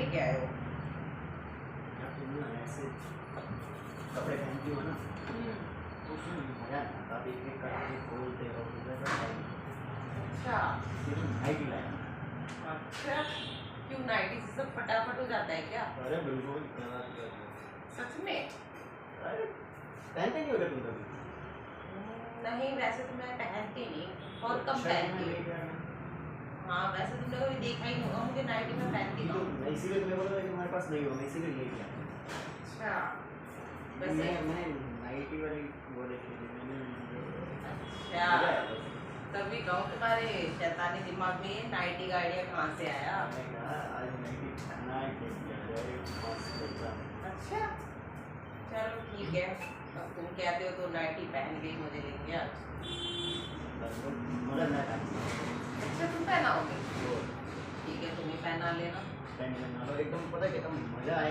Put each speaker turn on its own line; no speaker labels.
लेके आए हो?
यार तुम ना ऐसे कपड़े पहनती हो ना तो उसमें मजा नहीं आता। आप एक एक करके खोलते हो वैसा है।
अच्छा
ये तो नाइटी लाया।
अच्छा, क्यों नाइटी से सब फटाफट हो जाता है क्या?
अरे बिल्कुल
सच में?
अरे पहनते नहीं होगे तुम कभी?
नहीं, वैसे तो मैं पहनती नहीं, बहुत कम
अच्छा,
पहनती
मैं
हूँ।
लेके आया।
हाँ, वैसे तुमने कभी देखा ही नहीं होगा मुझे नाइटी में पहनती
तो
हूँ।
मैं इसीलिए तुम्हें बोला था कि तुम्हारे पास नहीं हो, मैं इसीलिए लेके आया।
अच्छा, वैसे
मैं नाइटी वाली वो देखी थी मैंने।
अच्छा,
मजा आया बस।
तभी कहूँ तुम्हारे शैतानी दिमाग में ये नाइटी का आइडिया कहाँ से आया?
मैंने कहा आज नाइटी खाना है क्या जाए मस्त एकदम।
अच्छा, चलो ठीक है, अब तुम कहते हो तो नाइटी पहन के ही मुझे लेंगे आज।
मगर मैं
अच्छा, तुम पहनाओगे? ठीक है, तुम ही पहना लेना।
एकदम पता है कितना मजा आएगा।